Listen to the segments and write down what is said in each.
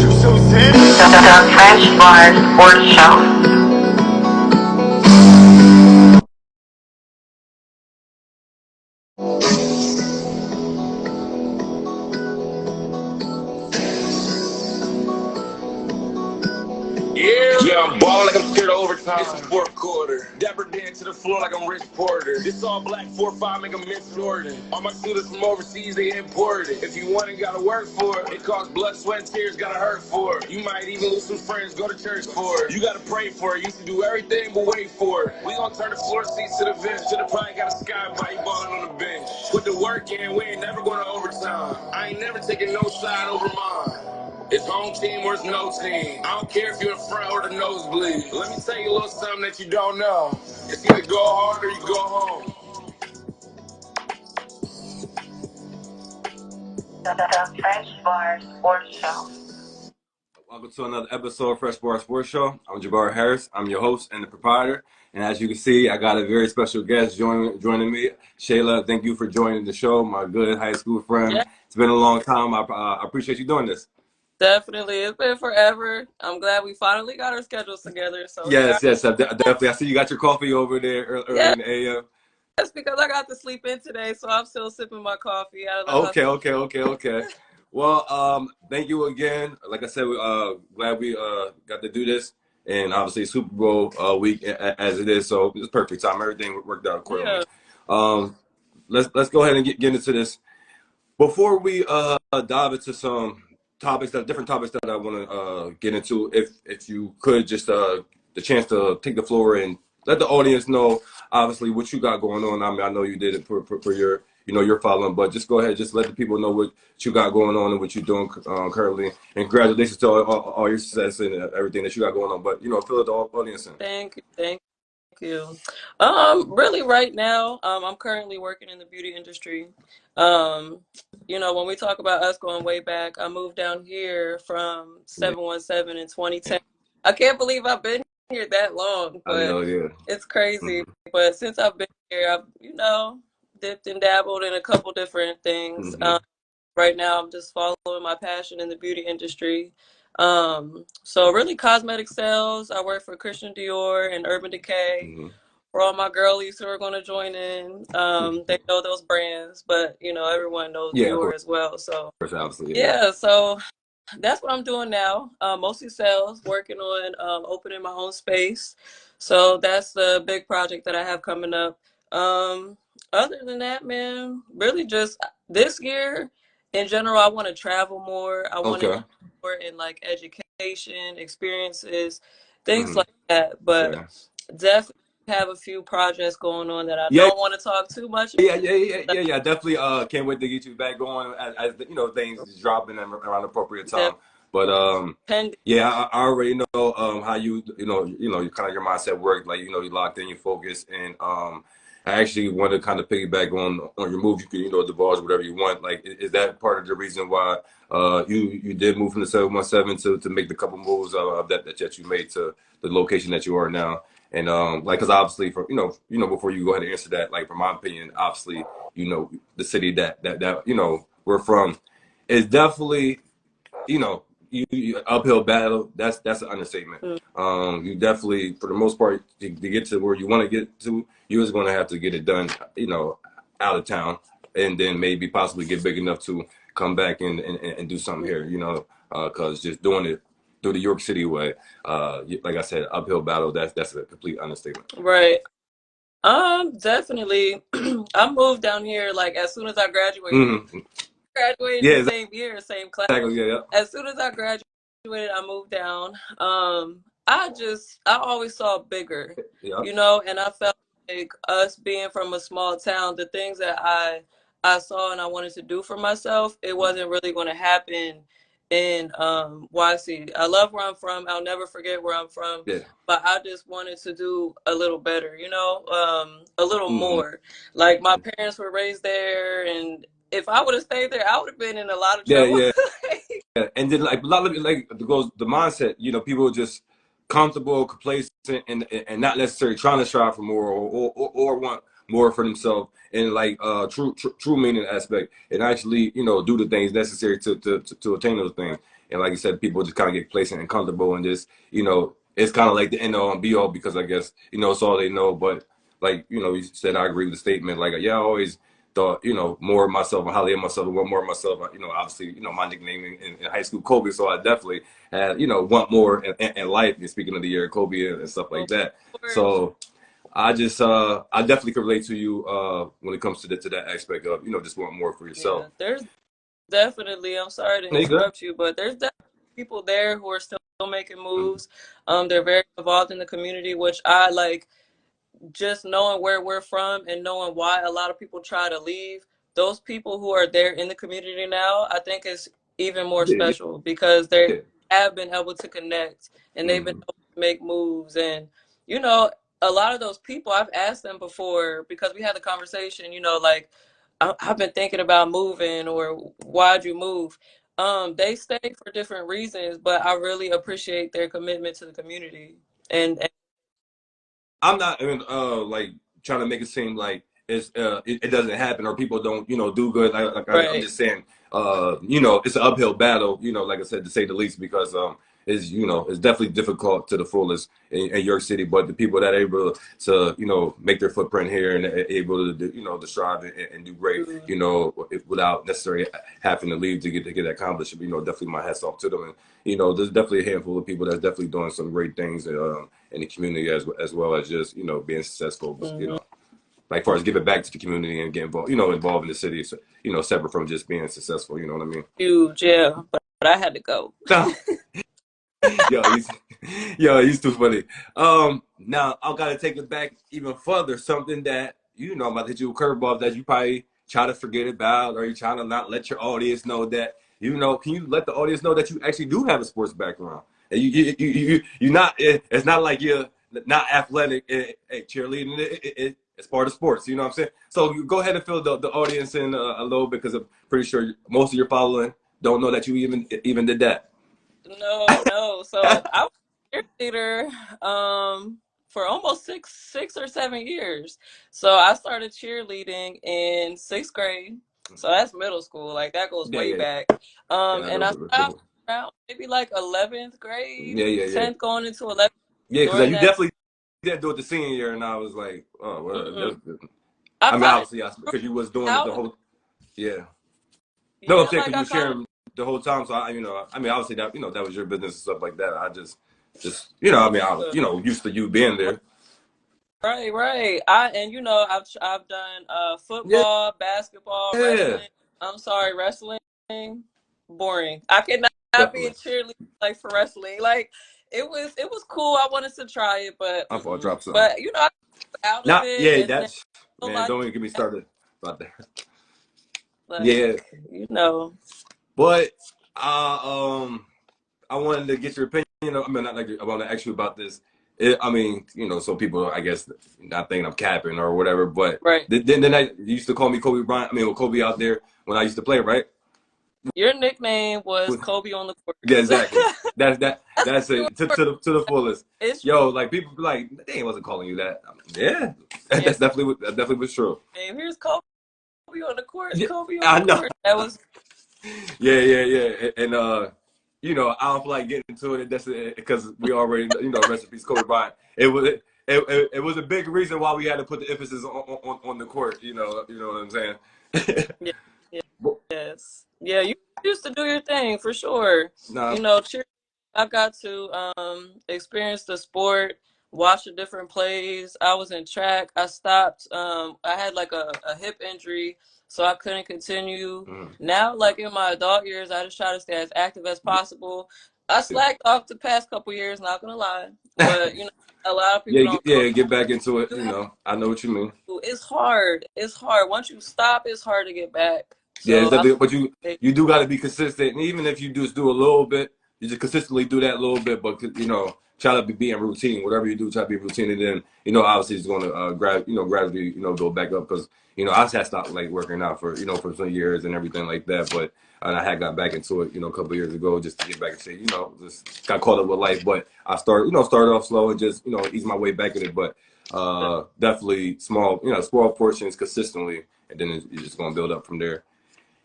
The Fresh Bar Sports Show. Yeah, I'm ballin' like I'm scared of overtime. It's the fourth quarter. Dapper Dan to the floor like I'm Rich Porter. This all black 4-5 make them miss Jordan. All my shooters from overseas, they imported. If you want it, gotta work for it. It costs blood, sweat, and tears, gotta hurt for it. You might even lose some friends, go to church for it. You gotta pray for it. You should do everything but wait for it. We gon' turn the floor seats to the bench. Should've probably got a sky by you ballin' on the bench. Put the work in, we ain't never going to overtime. I ain't never taking no side over mine. It's home team or it's no team. I don't care if you're in front or the nosebleed. Let me tell you a little something that you don't know. It's either go hard or you go home. The Fresh Bar Sports Show. Welcome to another episode of Fresh Bar Sports Show. I'm Jabbar Harris. I'm your host and the proprietor. And as you can see, I got a very special guest joining me. Shayla, thank you for joining the show, my good high school friend. Yeah. It's been a long time. I appreciate you doing this. Definitely. It's been forever. I'm glad we finally got our schedules together. So yes, definitely. I see you got your coffee over there early in the AM. That's because I got to sleep in today, so I'm still sipping my coffee out of the Okay. Well, thank you again. Like I said, glad we got to do this, and obviously Super Bowl week as it is, so it's perfect time. Everything worked out accordingly. Yeah. Let's go ahead and get into this. Before we dive into some different topics that I want to get into, if you could just the chance to take the floor and let the audience know, obviously, what you got going on. I mean, I know you did it for your, your following, but just go ahead, just let the people know what you got going on and what you're doing currently. And congratulations to all your success and everything that you got going on. But fill the audience in. Thank you. Really, right now, I'm currently working in the beauty industry. When we talk about us going way back, I moved down here from 717 in 2010. I can't believe I've been here that long, but I know, yeah. It's crazy. Mm-hmm. But since I've been here, I've dipped and dabbled in a couple different things. Mm-hmm. Right now, I'm just following my passion in the beauty industry. So really, cosmetic sales. I work for Christian Dior and Urban Decay. Mm-hmm. For all my girlies who are going to join in, they know those brands, but everyone knows Dior as well. So obviously, yeah. So that's what I'm doing now. Mostly sales, working on opening my own space. So that's the big project that I have coming up. Other than that, man, really just this year in general, I want to travel more. I want to get more in like education, experiences, things like that. But definitely have a few projects going on that I don't want to talk too much about. Yeah. Definitely can't wait to get you back going as things is dropping around appropriate time. But I already know how you kind of your mindset works. Like you locked in, you focus, and I actually want to kind of piggyback on your move. You can divulge whatever you want. Like, is that part of the reason why you did move from the 717 to make the couple moves of that you made to the location that you are now? And because obviously, before you go ahead and answer that, like from my opinion, obviously, the city that we're from is definitely you uphill battle. That's an understatement. You definitely, for the most part, to get to where you want to get to, you're just going to have to get it done, out of town, and then maybe possibly get big enough to come back and do something here, because just doing it through the York City way, like I said, uphill battle. That's a complete understatement. Right. Definitely. I moved down here like as soon as I graduated. Mm-hmm. Graduated the same year, same class. Exactly, yeah. As soon as I graduated, I moved down. I always saw bigger, and I felt like us being from a small town, the things that I saw and I wanted to do for myself, it wasn't really going to happen in YC. I love where I'm from. I'll never forget where I'm from. Yeah. But I just wanted to do a little better, a little more. Like my parents were raised there, and if I would have stayed there, I would have been in a lot of trouble. Yeah. And then like a lot of it, like goes the mindset, people are just comfortable, complacent, and not necessarily trying to strive for more or more for themselves and like true meaning aspect, and actually, you know, do the things necessary to attain those things. And like you said, people just kind of get complacent and comfortable and just, you know, it's kind of like the end all and be all because I guess, you know, it's all they know. But like, you know, you said, I agree with the statement. Like, yeah, I always thought, you know, more of myself and highly of myself and want more of myself. You know, obviously, you know, my nickname in high school, Kobe. So I definitely had, you know, want more in life. And speaking of the year, Kobe and stuff like that. So I just, I definitely can relate to you when it comes to that aspect of, you know, just want more for yourself. Yeah, there's definitely, I'm sorry to interrupt you, but there's definitely people there who are still making moves. They're very involved in the community, which I like. Just knowing where we're from and knowing why a lot of people try to leave, those people who are there in the community now, I think is even more special because they have been able to connect and they've been able to make moves. And, you know, a lot of those people, I've asked them before because we had the conversation, you know, like, I've been thinking about moving or why'd you move? They stay for different reasons, but I really appreciate their commitment to the community. And I'm not like trying to make it seem like it doesn't happen or people don't, you know, do good. I'm just saying, you know, it's an uphill battle, you know, like I said, to say the least, because is, you know, it's definitely difficult to the fullest in York City, but the people that are able to, you know, make their footprint here and able to, you know, to strive and do great, you know, without necessarily having to leave to get that accomplished, you know, definitely my hats off to them. And, you know, there's definitely a handful of people that's definitely doing some great things in the community as well as just, you know, being successful, you know, like far as giving back to the community and get involved, you know, involved in the city, so, you know, separate from just being successful, you know what I mean? Huge, yeah, but I had to go. He's too funny. Now I gotta take it back even further. Something that, you know, I'm about to hit you a curveball that you probably try to forget about, or you trying to not let your audience know that, you know, can you let the audience know that you actually do have a sports background? And you're not, it's not like you're not athletic, cheerleading, it's part of sports, you know what I'm saying? So you go ahead and fill the audience in a little bit, because I'm pretty sure most of your following don't know that you even did that. No. So I was a cheerleader for almost six or 7 years. So I started cheerleading in 6th grade. So that's middle school. Like that goes way back. And I stopped around maybe like 11th grade. 10th going into 11th. Yeah, because you definitely didn't do it the senior year, and I was like, oh, well, I mean, obviously, because you was doing it the whole, No, I'm saying because you were sharing the whole time. So you know, I mean, obviously that, you know, that was your business and stuff like that. I just, you know, I mean, I, you know, used to you being there. Right. And you know, I've done football, basketball, wrestling. I'm sorry, wrestling, boring. I cannot be a cheerleader like for wrestling. Like it was cool. I wanted to try it, but I thought I dropped something. But you know, I out of it. Yeah, that's man. Don't even get me started about that. Like, you know. But I wanted to get your opinion. I mean, not like I want to ask you about this. I mean, you know, so people, I guess, not thinking I'm capping or whatever. But then I used to call me Kobe Bryant. I mean, with Kobe out there when I used to play, right? Your nickname was Kobe on the court. Yeah, exactly. That's it to the fullest. Yo, like people be like, they wasn't calling you that. Yeah, that's definitely was true. And here's Kobe on the court. Kobe on the court. That was. Yeah. And you know, I don't feel like getting into it. That's because we already, you know, rest in peace, Kobe Bryant. It was a big reason why we had to put the emphasis on the court. You know what I'm saying? Yes. Yeah, you used to do your thing for sure. You know, I got to experience the sport, watch the different plays. I was in track. I stopped. I had like a hip injury, so I couldn't continue. Now, like in my adult years, I just try to stay as active as possible. I slacked off the past couple years, not gonna lie, but you know, a lot of people get back into it. You know, I know what you mean. It's hard. Once you stop, it's hard to get back. So but you do got to be consistent, and even if you just do a little bit, you just consistently do that a little bit, but you know, try to be in routine. Whatever you do, try to be routine, and then you know, obviously, it's going to gradually, you know, go back up because you know, I had stopped like working out for for some years and everything like that, but and I had got back into it, you know, a couple of years ago just to get back and say, you know, just got caught up with life. But I started off slow and just, you know, ease my way back in it. But definitely small portions consistently, and then you're just going to build up from there.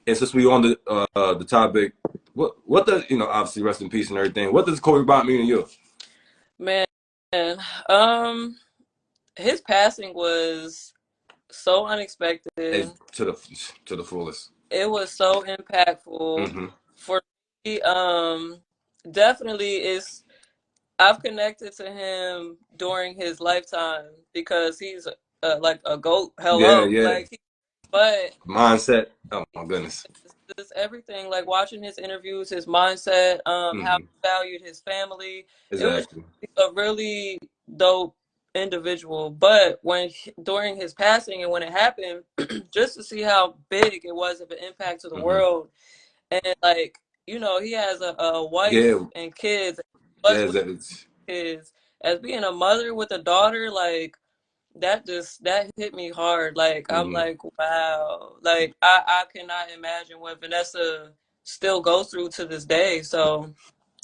And since we on the topic, what does, you know, obviously rest in peace and everything, what does Kobe Bryant mean to you? Man, his passing was so unexpected. To the fullest. It was so impactful for me. Definitely I've connected to him during his lifetime because he's like a GOAT. Hello. Yeah. Like, but mindset. Oh my goodness. Just everything, like watching his interviews, his mindset, how he valued his family. Exactly. It was a really dope individual. But during his passing and when it happened, just to see how big it was of an impact to the world, and like, you know, he has a wife and kids, kids. As being a mother with a daughter, like that hit me hard. Like I'm like, wow, like I cannot imagine what Vanessa still goes through to this day. So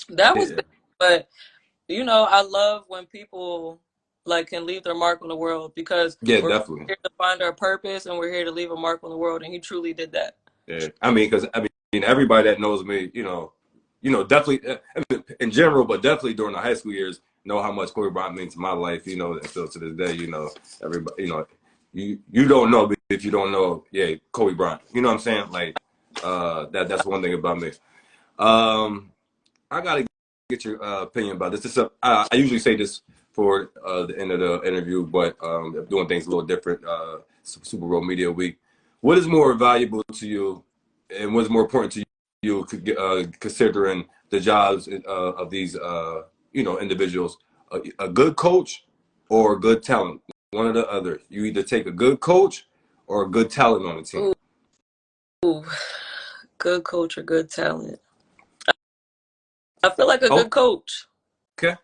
that was big. But you know, I love when people like can leave their mark on the world because we're definitely here to find our purpose and we're here to leave a mark on the world, and he truly did that. Yeah, I mean, because everybody that knows me, you know, definitely in general, but definitely during the high school years, know how much Kobe Bryant means to my life. You know, and still to this day, you know, everybody, you know, you don't know if you don't know, Kobe Bryant. You know what I'm saying? Like, that's one thing about me. I gotta get your opinion about this. I usually say this for the end of the interview, but doing things a little different. Super Bowl Media Week. What is more valuable to you, and what's more important to you, considering the jobs of these, you know, individuals? A good coach or good talent? One or the other. You either take a good coach or a good talent on the team. Ooh. Good coach or good talent? I feel like a good coach. Okay.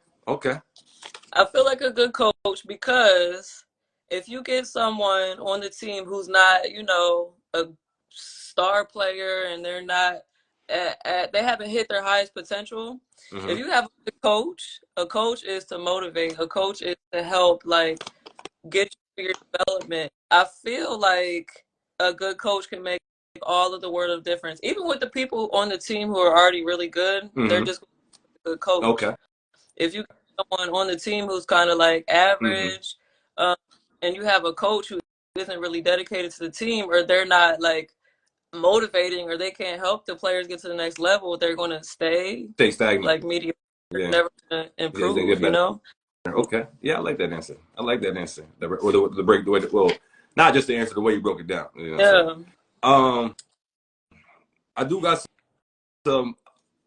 I feel like a good coach because if you get someone on the team who's not, you know, a star player and they're not they haven't hit their highest potential. If you have a coach is to motivate. A coach is to help, like, get you your development. I feel like a good coach can make all of the world of difference. Even with the people on the team who are already really good, they're just a good coach. Okay. If you get someone on the team who's kind of like average, and you have a coach who isn't really dedicated to the team, or they're not like motivating, or they can't help the players get to the next level, they're going to stay stagnant, like mediocre. Never going to improve, you know? Okay. Yeah, I like that answer. The break, well, not just the answer, the way you broke it down. You know, so. I do got some,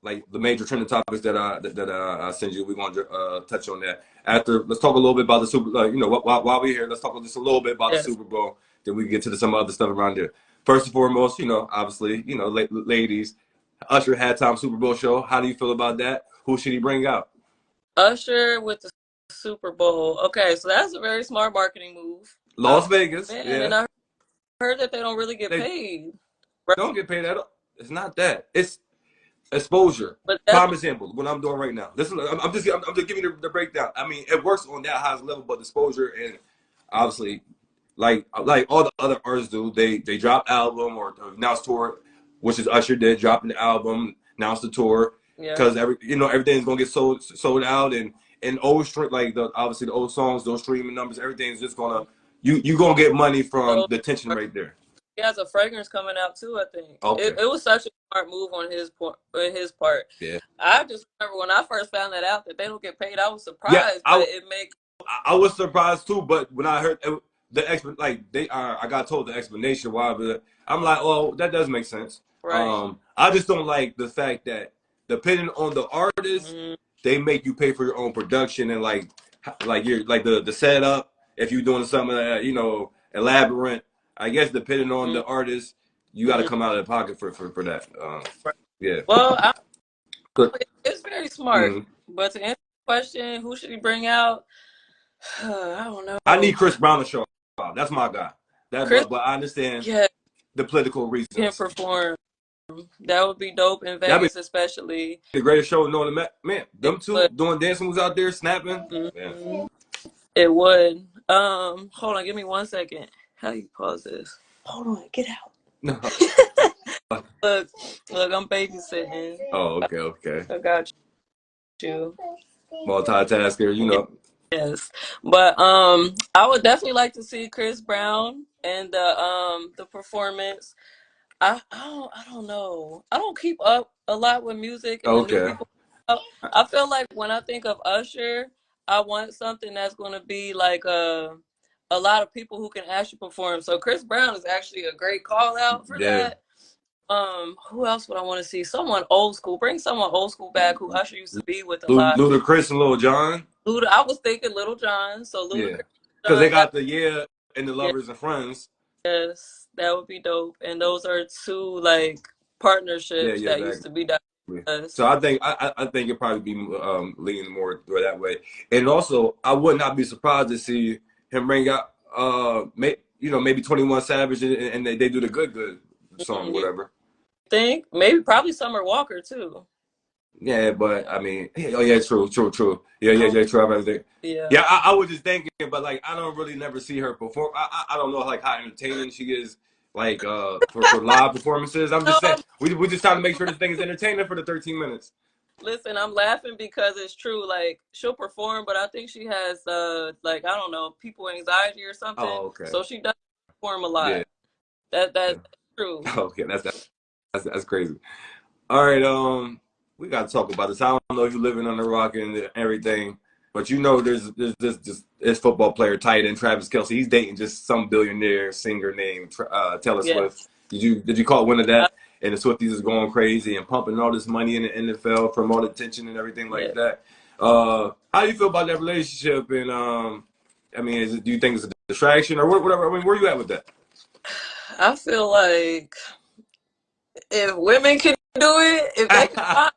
like, the major trending topics that I send you. We're going to touch on that after. Let's talk a little bit about the Super. You know, while we're here, let's talk just a little bit about the Super Bowl. Then we can get to some other stuff around there. First and foremost, you know, obviously, you know, ladies, Usher halftime Super Bowl show. How do you feel about that? Who should he bring out? Usher with the Super Bowl. Okay, so that's a very smart marketing move. Las Vegas. Man, and I heard that they don't really get paid. Right? Don't get paid at all. It's not that. It's exposure. Prime example, what I'm doing right now. Listen, I'm just giving you the breakdown. I mean, it works on that highest level, but exposure, and obviously, like all the other artists do, they drop album or announce tour, which is Usher did, dropping the album, announce the tour, because everything's gonna get sold out, and old obviously the old songs, those streaming numbers, everything's just gonna you gonna get money from the attention right there. He has a fragrance coming out too, I think. Okay. It was such a smart move on his part. Yeah. I just remember when I first found that out that they don't get paid, I was surprised. I was surprised too, but when I heard I got told the explanation why, but I'm like, oh, that does make sense. Right. I just don't like the fact that depending on the artist, they make you pay for your own production and like you're like the setup. If you're doing something you know, elaborate. I guess depending on the artist, you got to come out of the pocket for that. Yeah. Well, it's very very smart. But to answer the question, who should he bring out? I don't know. I need Chris Brown to show up. That's my guy. But I understand the political reasons. Can perform. That would be dope in Vegas, especially. The greatest show known to man. Them two doing dancing moves out there, snapping. Mm-hmm. It would. Hold on, give me 1 second. How do you pause this? Hold on, get out. No. Look, I'm babysitting. Oh, okay. I got you. Multitasker, you know. Yes, but I would definitely like to see Chris Brown and the performance. I don't know. I don't keep up a lot with music and the new people. I feel like when I think of Usher, I want something that's going to be like a lot of people who can actually perform. So Chris Brown is actually a great call out for that. Who else would I want to see? Someone old school. Bring someone old school back who Usher used to be with a lot. Ludacris and Lil Jon. I was thinking Lil Jon. So Ludacris. Because they got the and the Lovers and Friends. Yes, that would be dope. And those are two like partnerships that used to be done. So I think it'd probably be leaning more that way. And also, I would not be surprised to see him bring out maybe 21 Savage and they do the good song, whatever. Think probably Summer Walker too. Yeah, but I mean, true. Yeah, true. Yeah, I was just thinking, but like, I don't really never see her perform. I don't know like how entertaining she is, like for live performances. I'm just saying, we just trying to make sure this thing is entertaining for the 13 minutes. Listen, I'm laughing because it's true. Like, she'll perform, but I think she has like, I don't know, people anxiety or something. Oh, okay. So she doesn't perform a lot. Yeah. That's true. Okay, that's crazy. All right, we got to talk about this. I don't know if you're living on the rock and everything, but you know there's this football player, tight end Travis Kelce. He's dating just some billionaire singer named Taylor Swift. Did you call wind of that? And the Swifties is going crazy and pumping all this money in the NFL from all the attention and everything like that. How do you feel about that relationship? And I mean, do you think it's a distraction or whatever? I mean, where are you at with that? I feel like if women can do it, if they can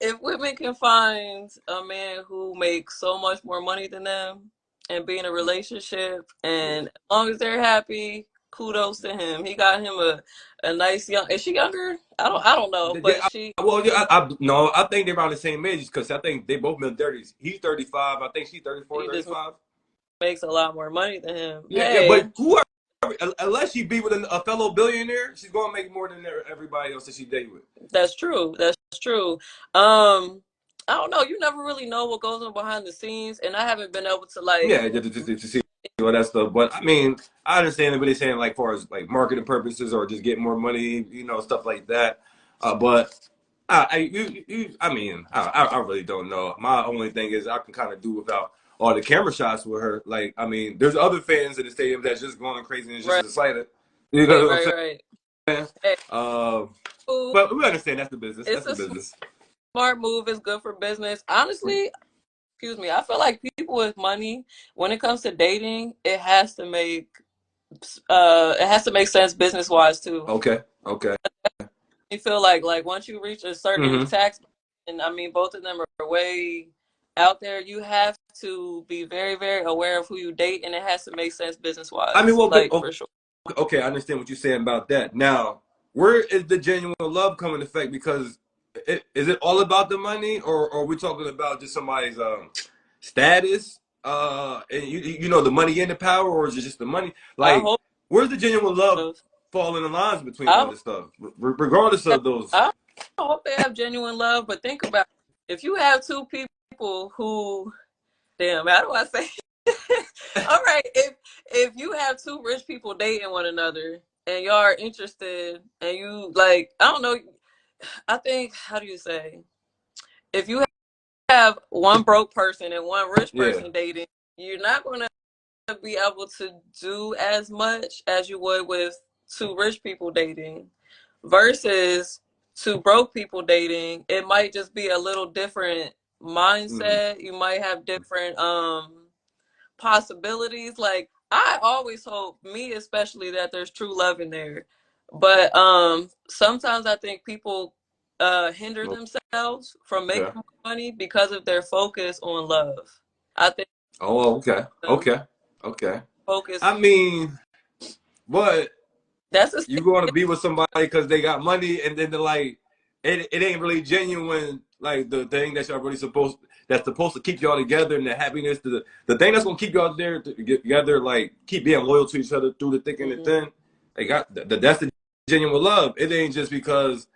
if women can find a man who makes so much more money than them and be in a relationship, and as long as they're happy, kudos to him. He got him a nice young. Is she younger? I don't know, but I think they're around the same age because I think they both in their 30s. He's 35. I think she's 34, 35. Makes a lot more money than him. Yeah, but whoever, unless she be with a fellow billionaire, she's gonna make more than everybody else that she date with. That's true. I don't know. You never really know what goes on behind the scenes, and I haven't been able to to see all that stuff. But I mean, I understand what they're saying, like, far as like marketing purposes or just get more money, stuff like that. But I really don't know. My only thing is I can kind of do without all the camera shots with her. Like, I mean, there's other fans in the stadium that's just going crazy and just excited. You know what I'm saying? Hey. But we understand that's the business. That's the business. Smart move is good for business. Honestly, I feel like people with money, when it comes to dating, it has to make sense business wise too. Okay. You feel like once you reach a certain tax, and I mean both of them are way out there, you have to be very, very aware of who you date, and it has to make sense business wise. I mean, for sure. Okay, I understand what you're saying about that. Now, where is the genuine love coming into effect? Because is it all about the money, or are we talking about just somebody's status, and the money and the power, or is it just the money? Like, where's the genuine love fall in the lines between all this stuff, regardless of those? I hope they have genuine love, but think about it. If you have two people who, damn, how do I say? All right, if you have two rich people dating one another and y'all are interested, and you I don't know, I think, how do you say, if you have one broke person and one rich person dating, you're not going to be able to do as much as you would with two rich people dating versus two broke people dating. It might just be a little different mindset. You might have different possibilities. Like, I always hope, me especially, that there's true love in there, but sometimes I think people hinder themselves from making more money because of their focus on love. I think. Oh, okay. Focus. I mean, but that's you going to be with somebody because they got money, and then like it ain't really genuine. Like the thing that y'all really that's supposed to keep y'all together, and the happiness, the thing that's gonna keep y'all there to get together, like keep being loyal to each other through the thick and the thin. They got that's the genuine love. It ain't just because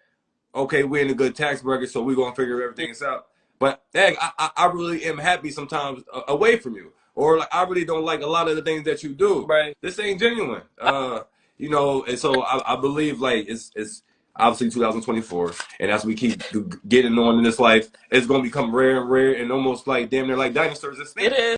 okay, we're in a good tax bracket, so we're gonna figure everything out. But dang, I really am happy sometimes away from you, or like I really don't like a lot of the things that you do. Right. This ain't genuine. You know, and so I believe like it's obviously 2024, and as we keep getting on in this life, it's gonna become rare and rare, and almost like damn near like dinosaurs. It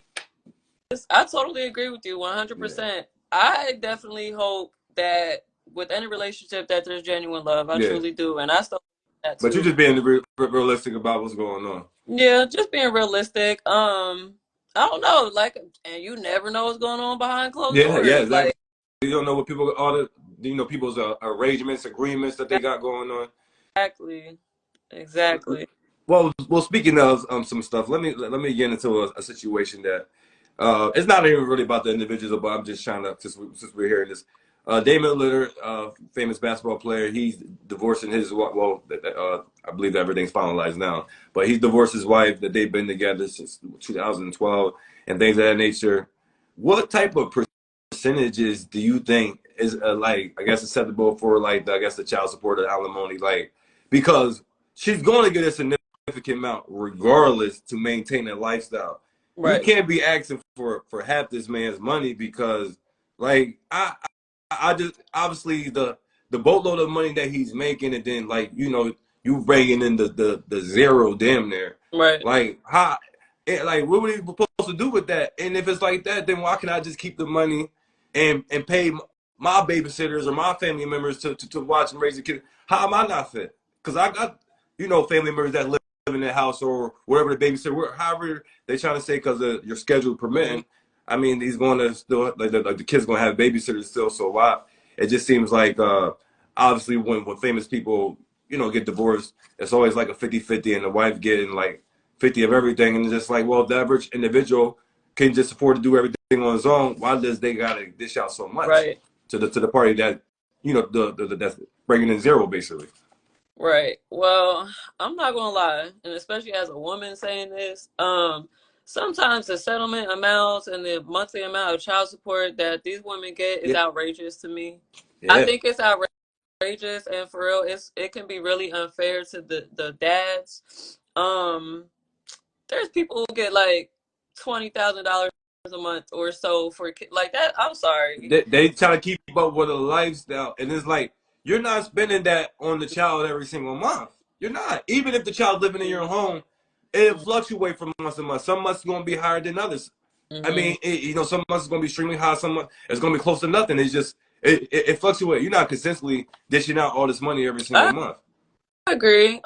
is. I totally agree with you 100%. Yeah. I definitely hope that with any relationship that there's genuine love. I truly do, and I still that too. But you're just being realistic about what's going on. Yeah, just being realistic. I don't know, like, and you never know what's going on behind closed doors. Yeah, exactly. Like, you don't know what people's arrangements, agreements that they got going on. Exactly. Well, speaking of some stuff, let me get into a situation that it's not even really about the individuals, but I'm just trying to since we're hearing this. Damian Lillard, famous basketball player, he's divorcing his I believe that everything's finalized now, but he's divorced his wife that they've been together since 2012 and things of that nature. What type of percentages do you think is like I guess acceptable for like the child support or alimony, like because she's going to get a significant amount regardless to maintain a lifestyle. Right. You can't be asking for half this man's money because like I just obviously the boatload of money that he's making, and then like you bringing in the zero damn near right. Like how like what were we supposed to do with that? And if it's like that, then why can't I just keep the money and pay my babysitters or my family members to watch and raise the kids? How am I not fit? Because I got family members that live in their house or wherever the babysitter, however they trying to say because of your schedule permitting. I mean, he's going to still like the kid's going to have babysitters still. So why? It just seems like obviously when famous people get divorced, it's always like a 50-50 and the wife getting like 50 of everything, and it's just like, well, the average individual can just afford to do everything on his own. Why does they gotta dish out so much to the party that that's bringing in zero basically? Right. Well, I'm not gonna lie, and especially as a woman saying this, sometimes the settlement amounts and the monthly amount of child support that these women get is outrageous to me. Yeah. I think it's outrageous, and for real, it can be really unfair to the dads. There's people who get like $20,000 a month or so for like that. I'm sorry. They try to keep up with a lifestyle, and it's like you're not spending that on the child every single month. You're not. Even if the child living in your home, it fluctuates from month to month. Some months going to be higher than others. I mean, some months is going to be extremely high. Some months it's going to be close to nothing. It's just it fluctuates. You're not consistently dishing out all this money every single month. I agree.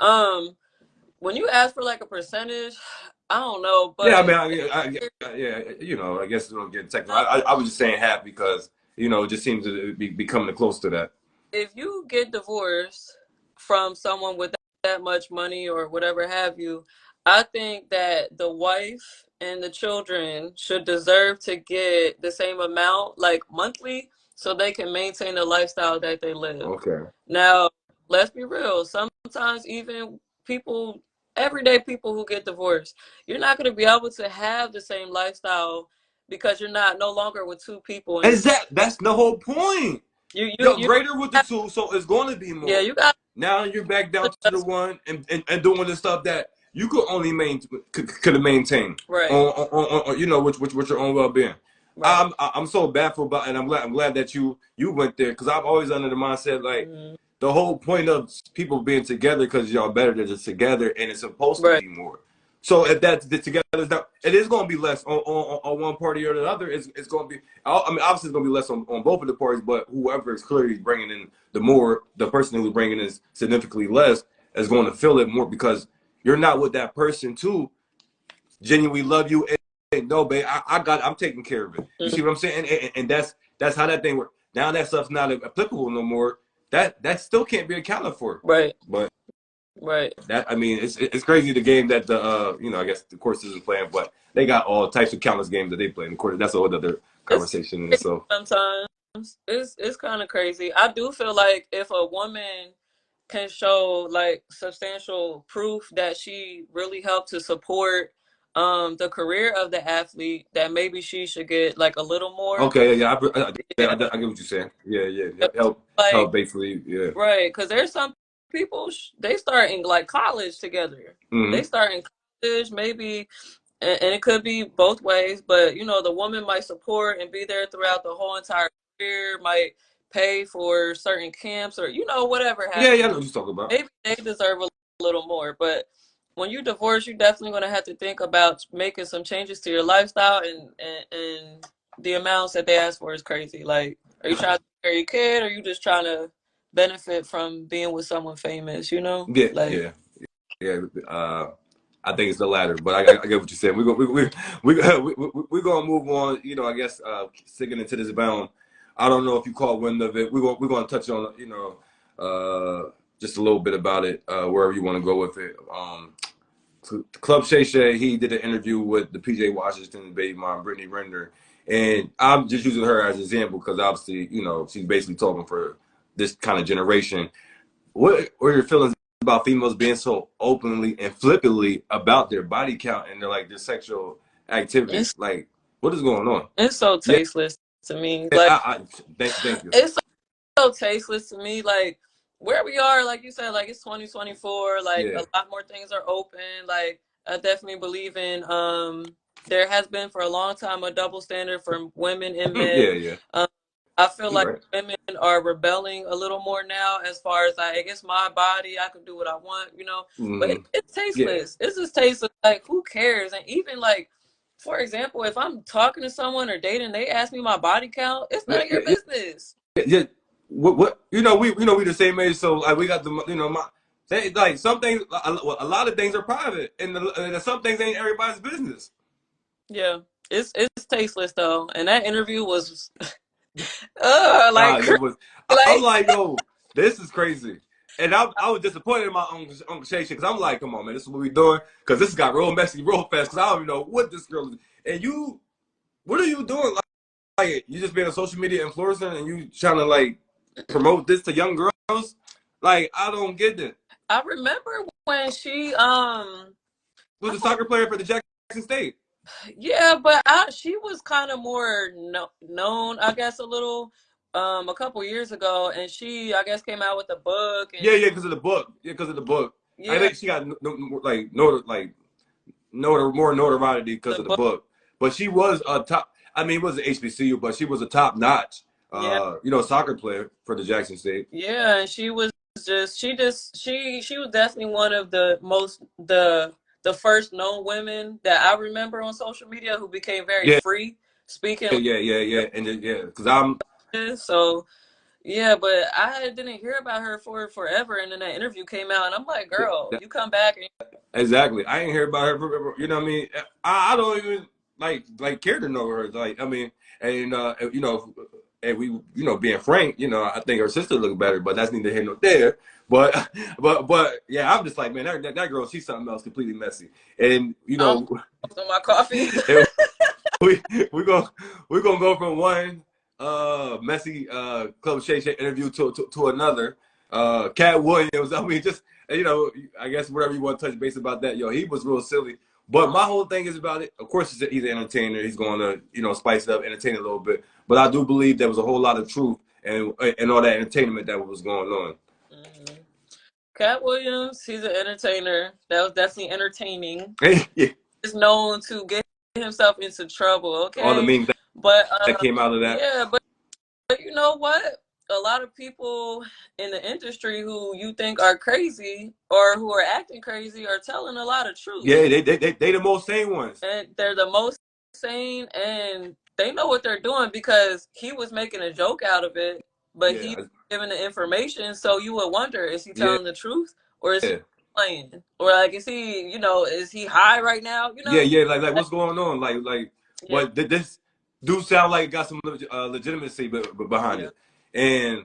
When you ask for like a percentage, I don't know, but yeah, I mean, I guess it'll get technical. I was just saying half because it just seems to be becoming close to that. If you get divorced from someone with that much money or whatever have you, I think that the wife and the children should deserve to get the same amount, like monthly, so they can maintain the lifestyle that they live. Okay. Now, let's be real. Sometimes even people, everyday people who get divorced, you're not going to be able to have the same lifestyle because you're no longer with two people. That's the whole point. You're greater with the two, so it's going to be more. Yeah, you got. Now you're back down to the one and doing the stuff that you could only could have maintained, right? On with your own well-being. Right. I'm so baffled by, and I'm glad that you went there because I'm always under the mindset like the whole point of people being together because y'all better than just together, and it's supposed to be more. So if that's together, it is going to be less on one party or the other. It's going to be. I mean, obviously, it's going to be less on both of the parties. But whoever is clearly bringing in the person who's bringing in significantly less is going to feel it more because you're not with that person to genuinely love you. And no, babe, I'm taking care of it. You see what I'm saying? And that's how that thing works. Now that stuff's not applicable no more. That still can't be accounted for. Right. But Right. That, I mean, it's crazy the game that the you know, I guess the course isn't playing, but they got all types of countless games that they play. And of course, that's a whole other It's conversation in itself. sometimes it's kind of crazy. I do feel like if a woman can show like substantial proof that she really helped to support the career of the athlete, that maybe she should get like a little more. Okay, yeah, Yeah. I get what you're saying. Yeah, Like, help, basically, yeah. right, because there's some people they start in like college together. They start in college, maybe, and it could be both ways. But you know, the woman might support and be there throughout the whole entire career. Might pay for certain camps or you know whatever Yeah, happens. I know what you're talking about. Maybe they deserve a little more, but when you divorce, you're definitely going to have to think about making some changes to your lifestyle, and the amounts that they ask for is crazy. Like, are you trying to take care of your kid, or are you just trying to benefit from being with someone famous? You know, Yeah, like yeah. I think it's the latter, but I get what you're saying. We're gonna move on. You know, I guess sticking into this bound. I don't know if you caught wind of it. We're gonna touch on, you know, just a little bit about it, wherever you want to go with it. Club Shay Shay, he did an interview with the PJ Washington baby mom, Brittany Render, and I'm just using her as an example because obviously, you know, she's basically talking for this kind of generation. What are your feelings about females being so openly and flippantly about their body count and their sexual activity? Like, what is going on? It's so tasteless to me. Like, Thank you. It's so tasteless to me. Like, where we are, like you said, like it's 2024. Like a lot more things are open. Like, I definitely believe in there has been for a long time a double standard for women and men. I feel like women are rebelling a little more now as far as like, it's my body, I can do what I want, you know. But it's tasteless. It's just tasteless. Like, who cares? And even like, for example, if I'm talking to someone or dating, they ask me my body count, it's none of your business. Yeah. What we the same age, so like we got the like some things, a lot of things are private, and some things ain't everybody's business. Yeah, it's tasteless though, and that interview was I'm like, yo, this is crazy. And I was disappointed in my Uncle Shay because I'm like, come on, man, this is what we doing, because this got real messy real fast, because I don't even know what this girl is. And what are you doing? Like, you just being a social media influencer and you trying to like promote this to young girls? Like, I don't get it. I remember when she was a soccer player for the Jackson State. Yeah, but she was kind of more known, I guess, a little a couple years ago, and she, I guess, came out with a book. And because of the book. Yeah, because of the book. Yeah. I think she got more notoriety because of the book. But she was a top. I mean, it was an HBCU, but she was a top notch, soccer player for the Jackson State. Yeah, and she was she was definitely one of the first known women that I remember on social media who became very free speaking. Yeah. And because I'm. So, yeah, but I didn't hear about her for forever, and then that interview came out, and I'm like, girl, you come back. Exactly. I ain't hear about her. You know what I mean? I don't even like care to know her. Like, I mean, and and we, being frank, I think her sister looked better, but that's neither here nor there. But yeah, I'm just like, man, that girl, she's something else, completely messy. And on my coffee. we're gonna go from one messy Club Shay Shay interview to another. Cat Williams. I mean, just I guess whatever you want to touch base about that. He was real silly. But my whole thing is about it. Of course, he's an entertainer. He's going to, spice it up, entertain a little bit. But I do believe there was a whole lot of truth and all that entertainment that was going on. Mm-hmm. Cat Williams, he's an entertainer. That was definitely entertaining. Yeah. He's known to get himself into trouble. Okay. All the memes that came out of that. Yeah, but you know what? A lot of people in the industry who you think are crazy or who are acting crazy are telling a lot of truth. Yeah, they the most sane ones. And they're the most sane, and they know what they're doing because he was making a joke out of it, but he's giving the information. So you would wonder, is he telling the truth or is he playing? Or like, is he, is he high right now? Yeah, like what's going on? Like, but this do sound like it got some legitimacy behind it. And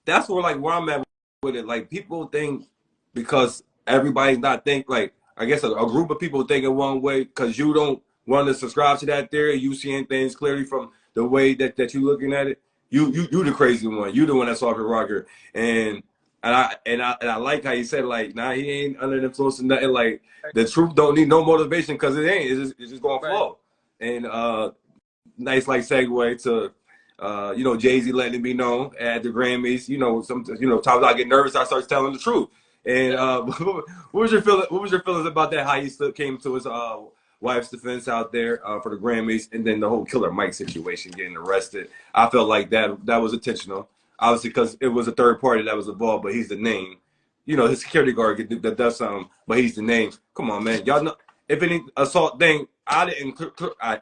that's where I'm at with it. Like, people think because everybody's not like I guess a group of people thinking one way because you don't want to subscribe to that theory. You seeing things clearly from the way that you looking at it. You the crazy one. You the one that's off your rocker. And I like how you said like, nah, he ain't under the influence of nothing. Like the truth don't need no motivation because it ain't. It's just gonna flow. And nice like segue to Jay-Z letting it be known at the Grammys. Times I get nervous, I start telling the truth. And what was your feelings about that? How you still came to his wife's defense out there for the Grammys, and then the whole Killer Mike situation, getting arrested. I felt like that was intentional, obviously, because it was a third party that was involved, but he's the name. His security guard that does something, but he's the name. Come on, man, y'all know if any assault thing, I didn't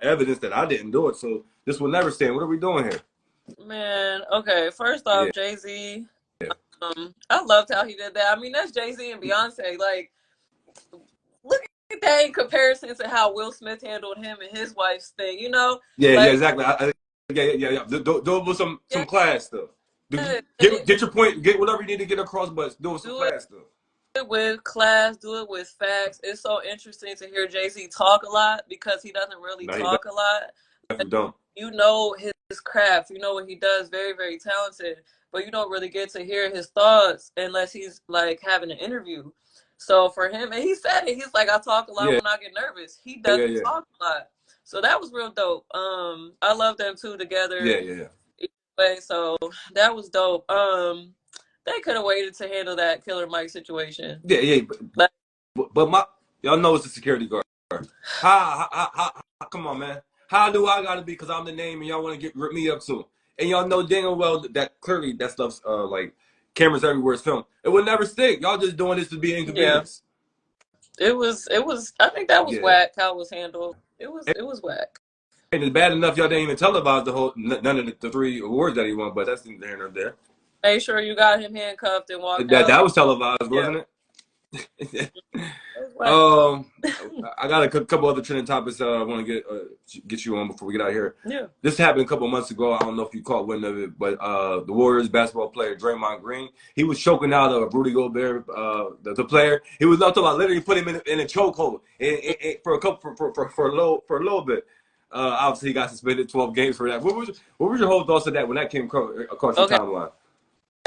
evidence that I didn't do it, so this will never stand. What are we doing here? Man, okay. First off, Jay-Z. Yeah. I loved how he did that. I mean, that's Jay-Z and Beyonce. Like, look at that in comparison to how Will Smith handled him and his wife's thing. Yeah, exactly. Yeah. Do it with some class stuff. Get your point. Get whatever you need to get across, but do it with some class stuff. Do it with class. Do it with facts. It's so interesting to hear Jay-Z talk a lot because he doesn't really talk a lot. Don't. You know his craft. You know what he does. Very, very talented. But you don't really get to hear his thoughts unless he's like having an interview. So for him, and he said it, he's like, I talk a lot when I get nervous. He doesn't talk a lot. So that was real dope. I love them two together. Yeah. So that was dope. They could have waited to handle that Killer Mike situation. Yeah. But y'all know it's a security guard. How come on, man. How do I gotta be? Because I'm the name and y'all want to rip me up too. And y'all know dang well that clearly that stuff's like cameras everywhere is filmed. It would never stick. Y'all just doing this to be inconvenience. Yeah. It was. I think that was whack how it was handled. It was whack. And it's bad enough y'all didn't even televise none of the 3 awards that he won, but that's neither here nor there. Make sure you got him handcuffed and walked out. That was televised, wasn't it? I got a couple other trending topics I want to get you on before we get out here. Yeah. This happened a couple months ago. I don't know if you caught wind of it, but the Warriors basketball player Draymond Green, he was choking out Rudy Gobert, the player. He was talking about literally put him in a chokehold for a little bit. Obviously, he got suspended 12 games for that. What was your whole thoughts of that when that came across your timeline?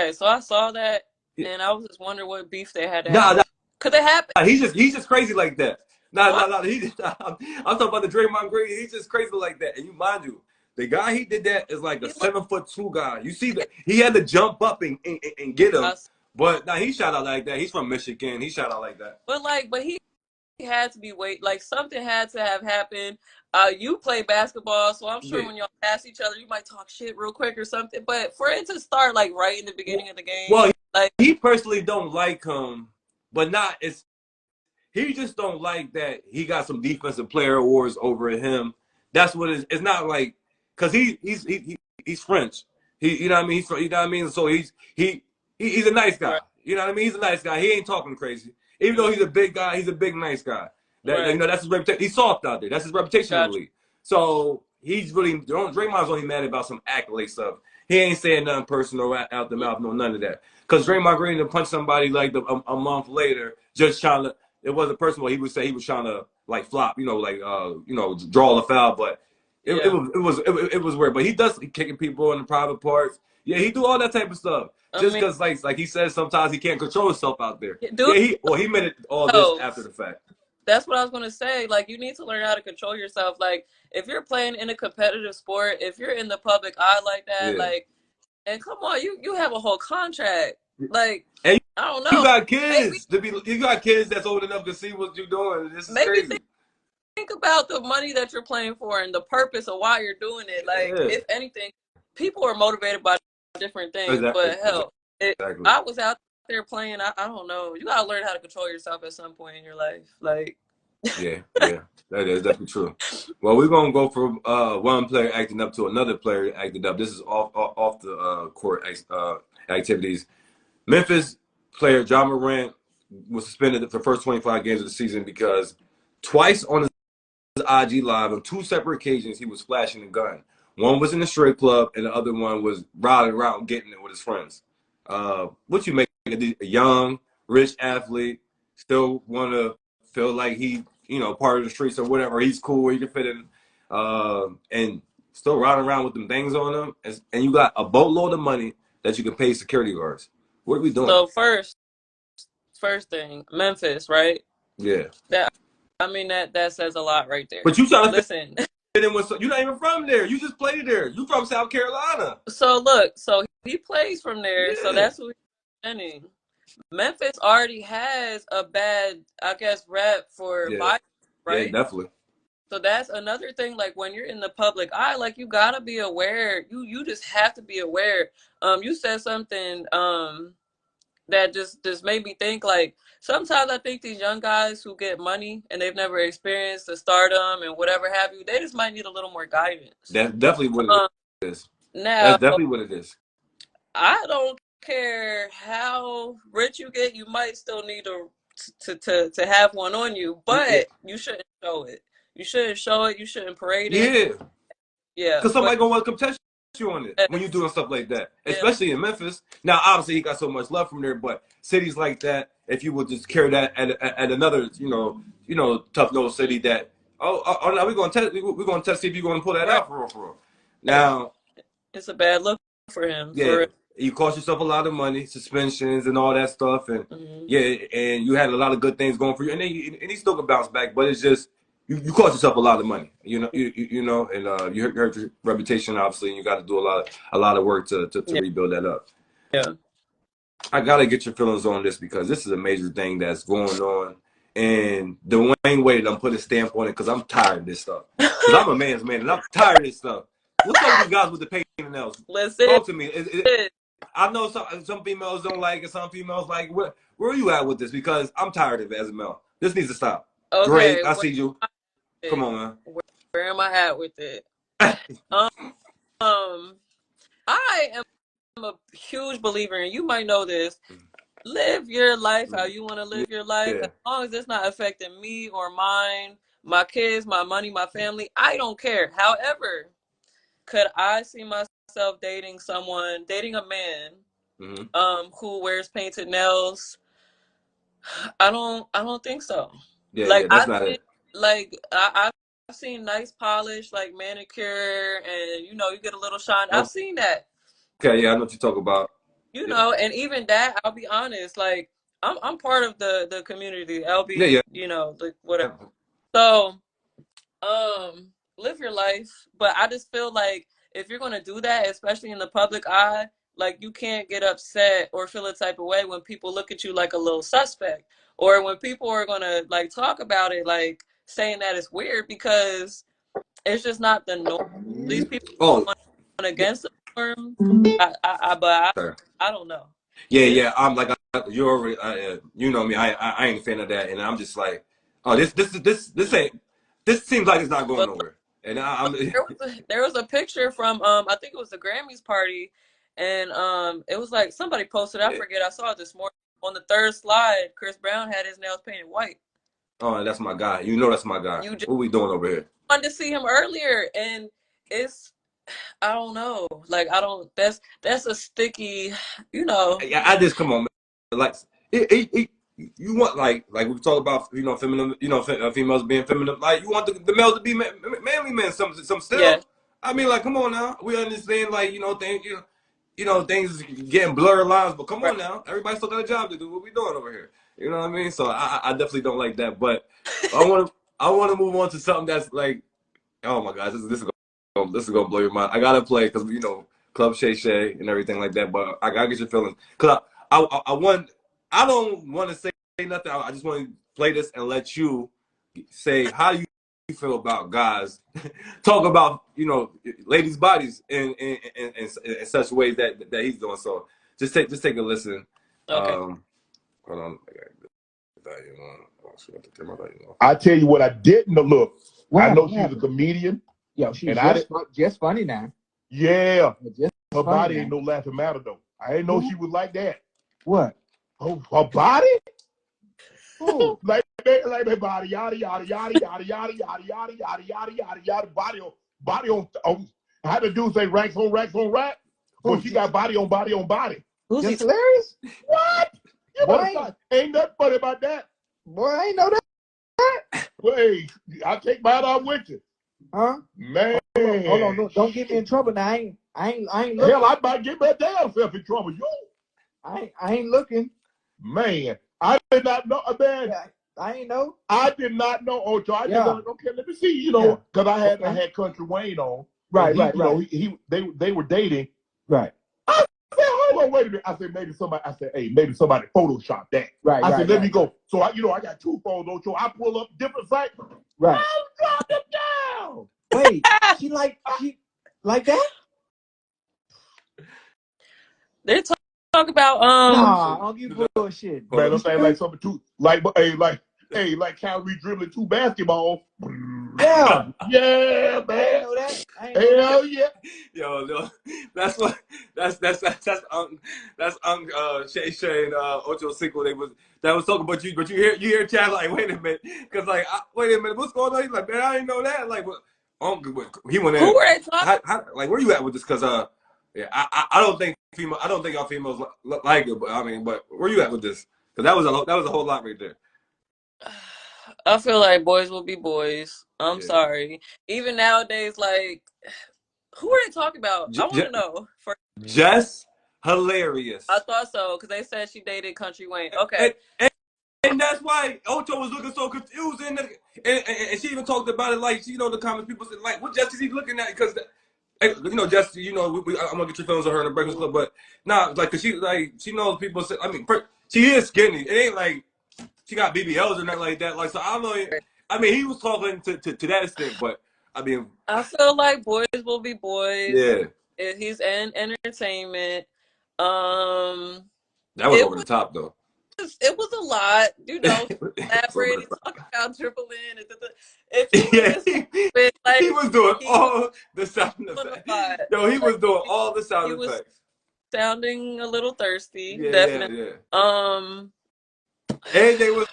Okay, so I saw that, and I was just wondering what beef they had to have. Could it happen? He's just crazy like that. I'm talking about the Draymond Green. He's just crazy like that. And mind you, the guy he did that is like a 7'2" guy. You see that he had to jump up and get him. But he shot out like that. He's from Michigan. He shot out like that. But he had to be something had to have happened. You play basketball, so I'm sure when y'all pass each other, you might talk shit real quick or something. But for it to start like right in the beginning of the game, he personally don't like him, but he just don't like that he got some defensive player awards over him. That's what it's not like because he's French. You know what I mean? You know what I mean? So he's a nice guy. Right. You know what I mean? He's a nice guy. He ain't talking crazy. Even though he's a big guy, he's a big nice guy. That's his reputation. He's soft out there. That's his reputation in the league. So he's really Draymond's only mad about some accolade stuff. He ain't saying nothing personal out the mouth, none of that. Because Draymond Green to punch somebody like a month later, just trying to. It wasn't personal. He would say he was trying to like flop, draw the foul, but it was weird. But he does kicking people in the private parts. Yeah, he do all that type of stuff. Just because, like he says, sometimes he can't control himself out there. He meant it all this after the fact. That's what I was going to say. Like, you need to learn how to control yourself. Like, if you're playing in a competitive sport, if you're in the public eye like that, and come on, you have a whole contract. Like, I don't know. You got kids you got kids that's old enough to see what you're doing. This is crazy. Think about the money that you're playing for and the purpose of why you're doing it. Like, if anything, people are motivated by different things. Exactly. But hell, I was out there playing. I don't know. You gotta learn how to control yourself at some point in your life. Like, yeah, that is definitely true. Well, we're gonna go from one player acting up to another player acting up. This is off the court activities. Memphis player Ja Morant was suspended for the first 25 games of the season because twice on his IG Live on 2 separate occasions he was flashing a gun. One was in the strip club, and the other one was riding around getting it with his friends. What you make a young, rich athlete, still want to feel like he, you know, part of the streets or whatever. He's cool. He can fit in, and still riding around with them things on him. And you got a boatload of money that you can pay security guards. What are we doing? So first thing, Memphis, right? Yeah. That says a lot right there. But you trying to listen. You're not even from there. You just played there. You from South Carolina. So look, so he plays from there. Yeah. So that's what we're saying. Memphis already has a bad, I guess, rep for violence, right? Yeah, definitely. So that's another thing. Like when you're in the public eye, like you gotta be aware. You just have to be aware. You said something that just made me think. Like sometimes I think these young guys who get money and they've never experienced the stardom and whatever have you, they just might need a little more guidance. That's definitely what it is. Now that's definitely what it is. I don't care how rich you get, you might still need to have one on you, but you shouldn't show it. You shouldn't show it. You shouldn't parade it. Yeah. Because somebody gonna want to come test you on it when you're doing stuff like that, especially in Memphis. Now, obviously, he got so much love from there, but cities like that, if you would just carry that at another, you know, tough nose city, that now we're gonna test. We're gonna test see if you're gonna pull that out for real. Now, it's a bad look for him. Yeah. You cost yourself a lot of money, suspensions and all that stuff, and and you had a lot of good things going for you, and he still can bounce back, but it's just you cost yourself a lot of money, you know, and you hurt your reputation obviously, and you got to do a lot of work to rebuild that up. Yeah, I gotta get your feelings on this because this is a major thing that's going on, and Dwayne Wade, I'm putting a stamp on it because I'm tired of this stuff. Because I'm a man's man, and I'm tired of this stuff. What's up with these guys with the pain and nails? Listen, talk to me. I know some females don't like it. Some females like it. Where are you at with this? Because I'm tired of it as a male. This needs to stop. Okay, Great, I see you. Come on, man. Where am I at with it? I am a huge believer, and you might know this. Live your life how you want to live your life. As long as it's not affecting me or mine, my kids, my money, my family, I don't care. However, could I see myself dating a man who wears painted nails? I don't think so. Yeah, like that's not it. Like I've seen nice polish, like manicure, and you get a little shine. I've seen that. Okay, yeah, I know what you talk about. You know, and even that, I'll be honest, like I'm part of the community, LB, you know, like whatever. So, live your life, but I just feel like if you're gonna do that, especially in the public eye, like you can't get upset or feel a type of way when people look at you like a little suspect, or when people are gonna like talk about it, like saying that it's weird because it's just not the norm. These people going against the norm. I don't know. Yeah. I'm like you already. You know me. I ain't a fan of that, and I'm just like, oh, this ain't. This seems like it's not going nowhere. And there was a picture from I think it was the Grammys party, and it was like somebody posted. I forget. I saw it this morning on the third slide. Chris Brown had his nails painted white. Oh, that's my guy. You know that's my guy. What are we doing over here? I wanted to see him earlier, and it's. I don't know. Like I don't. That's a sticky. You know. I just come on, man. Like you want like we talk about feminine, females being feminine. Like you want the males to be manly men. Some still. Yeah. I mean, like come on now. We understand like things getting blurred lines, but come on now. Everybody still got a job to do. What we doing over here? You know what I mean? So I definitely don't like that. But I want to move on to something that's like, oh my gosh, this is gonna blow your mind. I gotta play because Club Shay Shay and everything like that. But I gotta get your feelings because I don't want to say nothing. I just want to play this and let you say how you feel about guys talk about ladies' bodies in such ways that he's doing. So just take a listen. Okay. Hold on. I tell you what, I didn't look. I know she's a comedian. Yo, she's just funny now. Yeah, her body ain't no laughing matter though. I didn't know she was like that. What? Oh, her body? Oh, like her body, yada yada yada yada yada yada yada yada yada yada yada. Body on. I had to do say racks on racks on rack, but she got body on body on body. Who's hilarious? What? You better stop. Ain't nothing funny about that. Boy, I ain't know that. Wait, I take mine off with you. Huh? Man. Hold on, no, don't get me in trouble now. I ain't looking. Hell, I might get my damn self in trouble. You? I ain't looking. Man, I did not know. Man, Yeah, I ain't know. I did not know Ocho. I Yeah. did not. Okay, let me see. You know, because I had Country Wayne on. Right, he, right, you know, right. they were dating. Right. I said, hold on, wait a minute. I said, maybe somebody. I said, hey, maybe somebody photoshopped that. Right. I right, said, let right, me go. So I got two phones, Ocho. I pull up different sites. Right. I'll drop them down. Wait, she like that? They talk about Nah, I'll give bullshit. Man, I'm saying like something too, like Kyrie dribbling two basketballs. Yeah. Yeah, I man. ain't know that. I ain't know Hell that. yeah. Yo, no, that's what that's Shay Shay and Ocho Cinco. That was talking, but you hear Chad like, wait a minute, because like wait a minute, what's going on? He's like, man, I didn't know that. Like, he went in. who were they talking? How, like, where you at with this? Because yeah, I don't think y'all females like it, but I mean, but where you at with this? Because that was a whole lot right there. I feel like boys will be boys. I'm sorry. Even nowadays, like, who are they talking about? I want to know. Jess Hilarious. I thought so because they said she dated Country Wayne. Okay. And that's why Ocho was looking so confused, and she even talked about it like, you know, the comments people said like, what Jess is he looking at? Because you know, Jess, you know, I'm gonna get your feelings on her in the Breakfast Club, but like, cause she knows people say, I mean, she is skinny. It ain't like she got BBLs or nothing like that. Like, so I don't know. I mean, he was talking to that extent, but I mean, I feel like boys will be boys. Yeah. If he's in entertainment. That was over the top though. It was a lot, you know. Elaborate, talking about dribbling. If he like, he was doing all the sound effects. Yo, he was doing all the sound effects. Was sounding a little thirsty, yeah, definitely. Yeah. And they was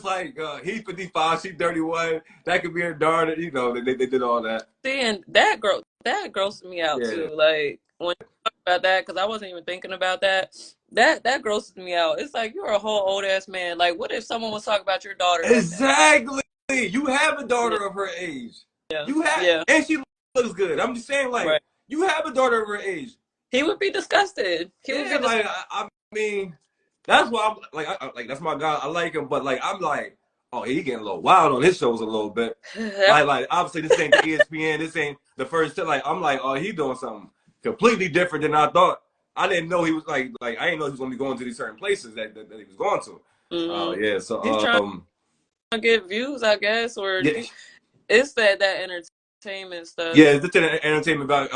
like, he 55, she 31. That could be her daughter. You know, they did all that. Seeing that grossed me out too. Like when you talk about that, because I wasn't even thinking about that. That grosses me out. It's like, you're a whole old ass man. Like, what if someone was talking about your daughter? Exactly. You have a daughter of her age. Yeah. You have, and she looks good. I'm just saying, like, you have a daughter of her age. He would be disgusted. He would be like, I mean, that's why I'm like, that's my guy. I like him, but like, I'm like, oh, he getting a little wild on his shows a little bit. like obviously this ain't the ESPN. This ain't the first. Like, I'm like, oh, he doing something completely different than I thought. I didn't know he was like I didn't know he was gonna be going to these certain places that he was going to. Oh yeah, so he's trying to get views, I guess, or it's that entertainment stuff. Yeah, it's the entertainment value,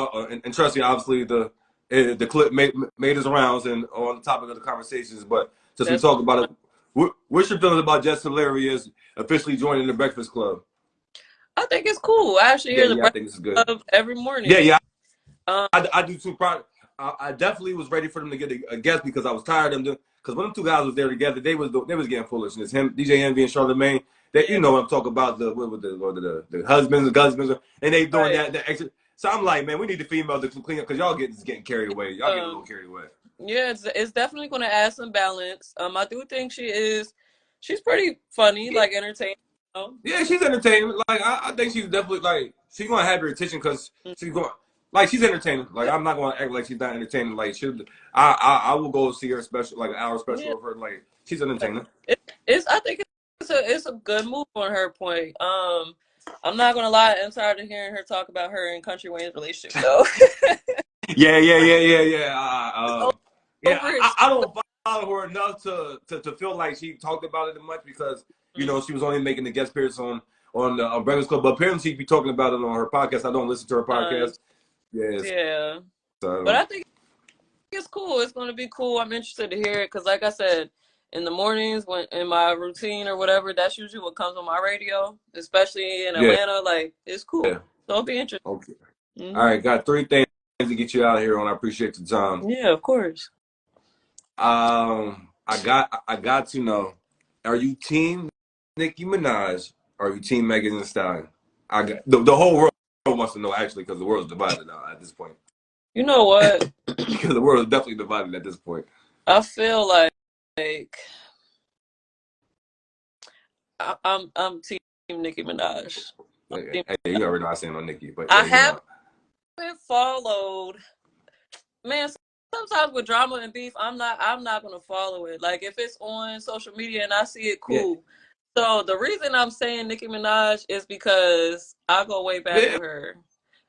and trust me, obviously the clip made his rounds and on the topic of the conversations. But just we talk about it, what's your feelings about Jess Hilarious officially joining the Breakfast Club? I think it's cool. I actually hear the Breakfast Club every morning. Yeah. I do too. I definitely was ready for them to get a guest because I was tired of them. Because when them two guys was there together, they was getting foolishness. Him, DJ Envy, and Charlamagne. That you know, I'm talking about the husbands and husbands, and they doing that extra. So I'm like, man, we need the females to clean up because y'all getting carried away. Y'all getting a little carried away. Yeah, it's definitely going to add some balance. I do think she's pretty funny, like entertaining. You know? Yeah, she's entertaining. Like I think she's definitely like she's gonna have your attention because she's going. Like, she's entertaining. Like, I'm not going to act like she's not entertaining. Like, I will go see her special, like, an hour special of her. Like, she's entertaining. I think it's a good move on her point. I'm not going to lie. I'm tired of hearing her talk about her and Country Wayne's relationship, though. Yeah. I don't follow her enough to feel like she talked about it much because, you know, she was only making the guest appearance on the Breakfast Club. But apparently she'd be talking about it on her podcast. I don't listen to her podcast. Yes. Yeah. So. But I think it's cool. It's going to be cool. I'm interested to hear it because, like I said, in the mornings when in my routine or whatever, that's usually what comes on my radio, especially in Atlanta. Like, it's cool. Yeah. So it'll be interesting. Okay. All right. Got 3 things to get you out of here on. I appreciate the time. Yeah, of course. I got to know, are you team Nicki Minaj or are you team Megan Thee Stallion? I got the whole world wants to know, actually, because the world's divided now at this point. You know what? Because the world is definitely divided at this point. I feel like I'm team Nicki Minaj. Hey, you already know I stand on Nicki, but I yeah, you know. haven't followed. Man, sometimes with drama and beef, I'm not gonna follow it. Like if it's on social media and I see it, cool. Yeah. So the reason I'm saying Nicki Minaj is because I go way back with her.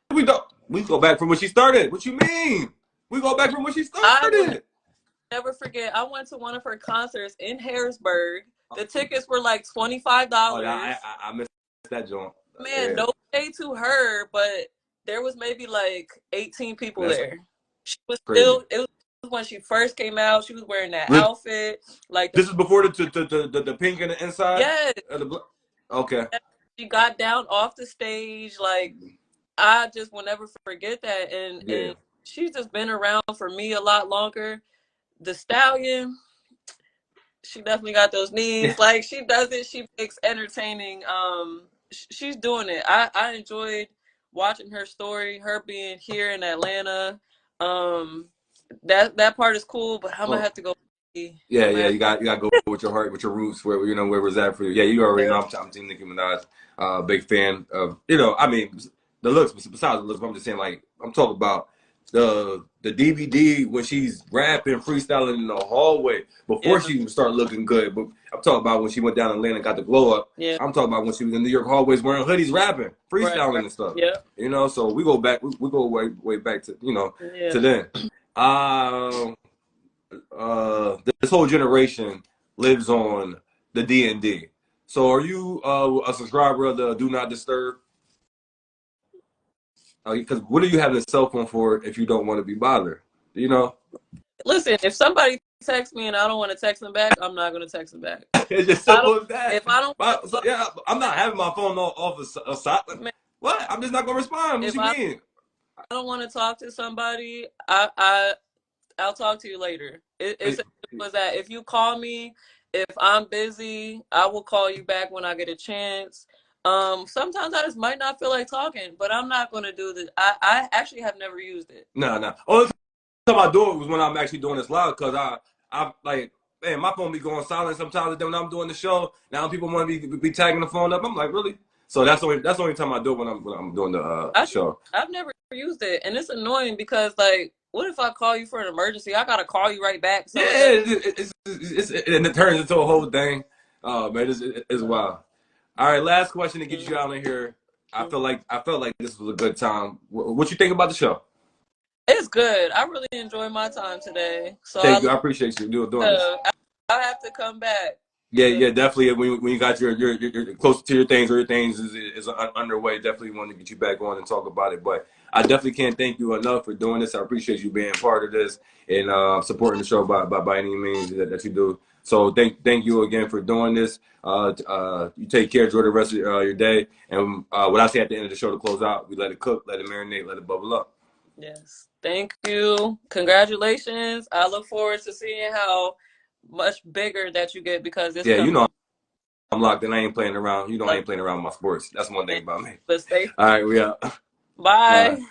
We go back from when she started. What you mean? We go back from when she started. I will never forget. I went to one of her concerts in Harrisburg. The tickets were like $25. Oh, I missed that joint. Man, no shade to her, but there was maybe like 18 people there. She was crazy. It was when she first came out. She was wearing that outfit. Like this is before the pink in the inside. Yes. Okay. She got down off the stage. Like I just will never forget that. And she's just been around for me a lot longer. The Stallion, she definitely got those knees. Like she does it. She makes entertaining. She's doing it. I enjoyed watching her story. Her being here in Atlanta. That part is cool. But I'm gonna have to go. Yeah, you got to go with your heart, with your roots, where was that for you? Yeah, you already know I'm Team Nicki Minaj. Big fan of, I mean, the looks. Besides the looks, I'm just saying, like, I'm talking about the DVD when she's rapping, freestyling in the hallway before she even started looking good. But I'm talking about when she went down in Atlanta and got the glow up. Yeah. I'm talking about when she was in New York hallways wearing hoodies, rapping, freestyling and stuff. Yeah. You know, so we go back. We go way back to to then. This whole generation lives on the D&D. So are you a subscriber of the Do Not Disturb? Because what are you having a cell phone for if you don't want to be bothered? You know? Listen, if somebody texts me and I don't want to text them back, I'm not going to text them back. It's just simple as that. If I don't... I'm not having my phone off of silent. What? I'm just not going to respond. What you mean? I don't want to talk to somebody, I'll talk to you later. It's simple as that. If you call me, if I'm busy, I will call you back when I get a chance. Sometimes I just might not feel like talking, but I'm not going to do this. I actually have never used it. No. Only time I do it was when I'm actually doing this live, because I like, man, my phone be going silent sometimes. Then when I'm doing the show, now people want to be tagging the phone up. I'm like, really? So that's the only time I do it when I'm doing the show. I've never used it, and it's annoying because, like, what if I call you for an emergency? I gotta call you right back. So and it turns into a whole thing. Man, it's wild. All right, last question to get you out of here. I felt like this was a good time. What you think about the show? It's good. I really enjoyed my time today. So thank you. I appreciate you doing this. I have to come back. Yeah, definitely. When you got your close to your things, or your things is underway, definitely want to get you back on and talk about it. But I definitely can't thank you enough for doing this. I appreciate you being part of this and supporting the show by any means that you do. So thank you again for doing this. You take care, enjoy the rest of your day. And what I say at the end of the show to close out, we let it cook, let it marinate, let it bubble up. Yes. Thank you. Congratulations. I look forward to seeing how much bigger that you get, because it's I'm locked in. I ain't playing around. I ain't playing around with my sports. That's one thing about me. But stay. All right, we out. Bye.